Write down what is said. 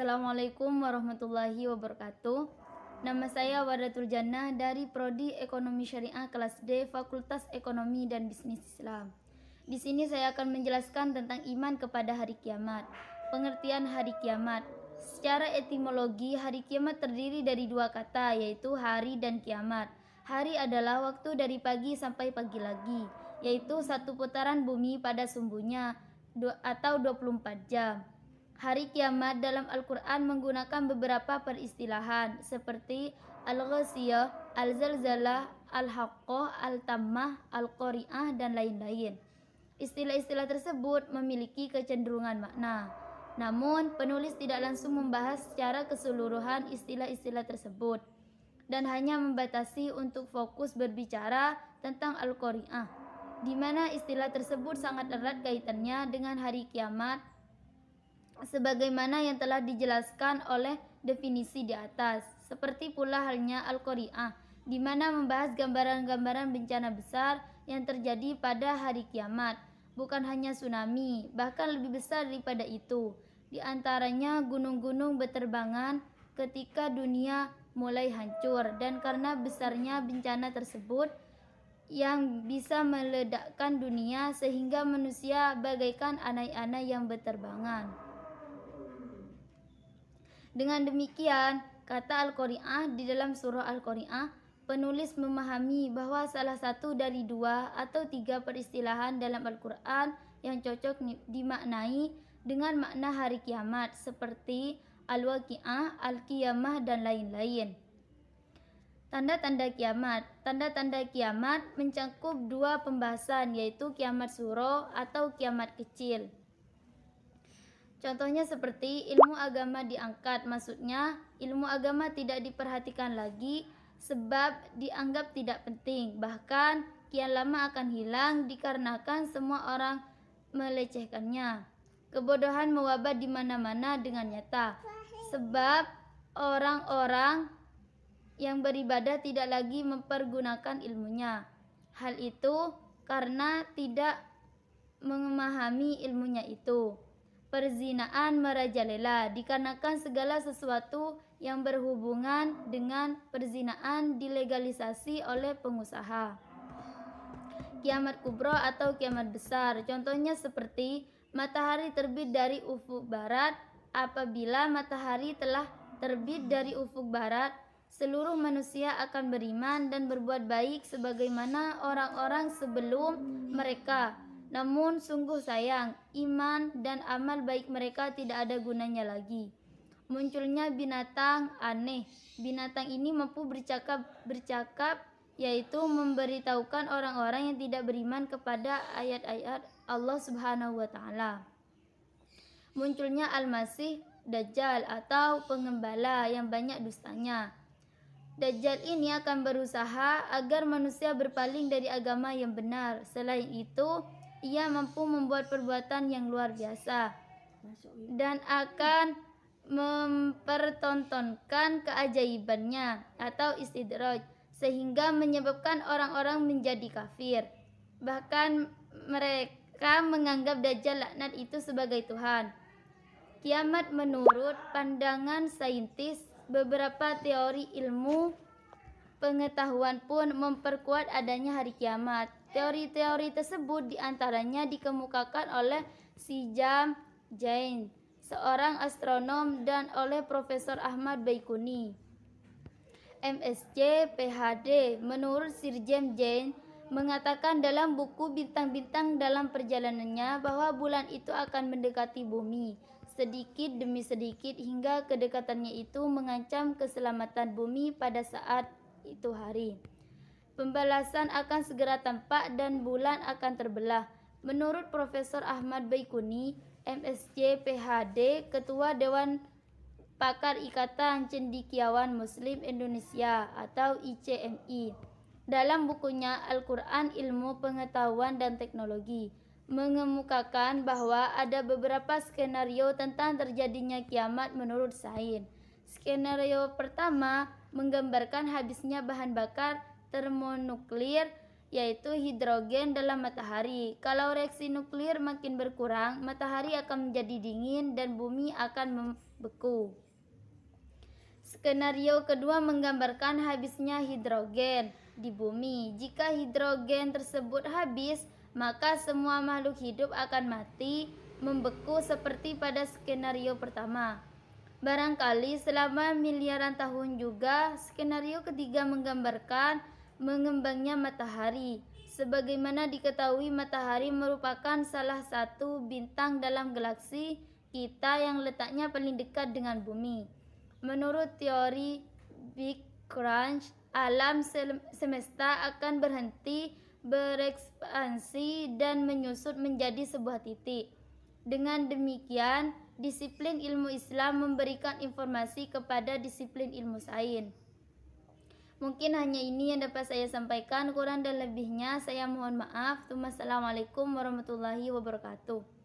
Assalamualaikum warahmatullahi wabarakatuh. Nama saya Wadatul Jannah dari Prodi Ekonomi Syariah kelas D Fakultas Ekonomi dan Bisnis Islam. Di sini saya akan menjelaskan tentang iman kepada hari kiamat. Pengertian hari kiamat. Secara etimologi, hari kiamat terdiri dari dua kata, yaitu hari dan kiamat. Hari adalah waktu dari pagi sampai pagi lagi, yaitu satu putaran bumi pada sumbunya atau 24 jam. Hari kiamat dalam Al-Quran menggunakan beberapa peristilahan seperti Al-Ghasiyah, Al-Zalzalah, Al-Haqqah, Al-Tammah, Al-Qari'ah, dan lain-lain. Istilah-istilah tersebut memiliki kecenderungan makna. Namun, penulis tidak langsung membahas secara keseluruhan istilah-istilah tersebut dan hanya membatasi untuk fokus berbicara tentang Al-Qari'ah, di mana istilah tersebut sangat erat kaitannya dengan hari kiamat sebagaimana yang telah dijelaskan oleh definisi di atas. Seperti pula halnya Al-Qari'ah, di mana membahas gambaran-gambaran bencana besar yang terjadi pada hari kiamat, bukan hanya tsunami, bahkan lebih besar daripada itu. Di antaranya gunung-gunung berterbangan ketika dunia mulai hancur, dan karena besarnya bencana tersebut yang bisa meledakkan dunia sehingga manusia bagaikan anai-anai yang berterbangan. Dengan demikian, kata Al-Qari'ah di dalam surah Al-Qari'ah, penulis memahami bahwa salah satu dari dua atau tiga peristilahan dalam Al-Quran yang cocok dimaknai dengan makna hari kiamat seperti Al-Waqi'ah, Al-Qiyamah, dan lain-lain. Tanda-tanda kiamat. Tanda-tanda kiamat mencakup dua pembahasan, yaitu kiamat sugro atau kiamat kecil. Contohnya seperti ilmu agama diangkat, maksudnya ilmu agama tidak diperhatikan lagi sebab dianggap tidak penting, bahkan kian lama akan hilang dikarenakan semua orang melecehkannya. Kebodohan mewabah di mana-mana dengan nyata, sebab orang-orang yang beribadah tidak lagi mempergunakan ilmunya. Hal itu karena tidak memahami ilmunya itu. Perzinaan merajalela, dikarenakan segala sesuatu yang berhubungan dengan perzinaan dilegalisasi oleh pengusaha. Kiamat kubro atau kiamat besar, contohnya seperti matahari terbit dari ufuk barat. Apabila matahari telah terbit dari ufuk barat, seluruh manusia akan beriman dan berbuat baik sebagaimana orang-orang sebelum mereka. Namun sungguh sayang, iman dan amal baik mereka tidak ada gunanya lagi. Munculnya binatang aneh. Binatang ini mampu bercakap, yaitu memberitahukan orang-orang yang tidak beriman kepada ayat-ayat Allah Subhanahu wa Ta'ala. Munculnya Al-Masih Dajjal atau pengembala yang banyak dustanya. Dajjal ini akan berusaha agar manusia berpaling dari agama yang benar. Selain itu, ia mampu membuat perbuatan yang luar biasa dan akan mempertontonkan keajaibannya atau istidraj, sehingga menyebabkan orang-orang menjadi kafir. Bahkan mereka menganggap Dajjal laknat itu sebagai Tuhan. Kiamat menurut pandangan saintis, beberapa teori ilmu pengetahuan pun memperkuat adanya hari kiamat. Teori-teori tersebut diantaranya dikemukakan oleh Sijam Jain, seorang astronom, dan oleh Profesor Ahmad Baikuni, MSc, PhD. Menurut Sir James Jain mengatakan dalam buku Bintang-Bintang dalam Perjalanannya bahwa bulan itu akan mendekati bumi sedikit demi sedikit hingga kedekatannya itu mengancam keselamatan bumi pada saat itu hari. Pembalasan akan segera tampak dan bulan akan terbelah. Menurut Profesor Ahmad Baikuni, MSc, PhD, Ketua Dewan Pakar Ikatan Cendekiawan Muslim Indonesia atau ICMI, dalam bukunya Al-Quran Ilmu Pengetahuan dan Teknologi, mengemukakan bahwa ada beberapa skenario tentang terjadinya kiamat menurut sains. Skenario pertama menggambarkan habisnya bahan bakar termonuklir, yaitu hidrogen dalam matahari. Kalau reaksi nuklir makin berkurang, matahari akan menjadi dingin dan bumi akan beku. Skenario kedua menggambarkan habisnya hidrogen di bumi. Jika hidrogen tersebut habis, maka semua makhluk hidup akan mati, membeku seperti pada skenario pertama. Barangkali selama miliaran tahun juga. Skenario ketiga menggambarkan mengembangnya matahari. Sebagaimana diketahui, matahari merupakan salah satu bintang dalam galaksi kita yang letaknya paling dekat dengan bumi. Menurut teori Big Crunch, alam semesta akan berhenti berekspansi dan menyusut menjadi sebuah titik. Dengan demikian, disiplin ilmu Islam memberikan informasi kepada disiplin ilmu sains. Mungkin hanya ini yang dapat saya sampaikan. Kurang dan lebihnya saya mohon maaf. Wassalamualaikum warahmatullahi wabarakatuh.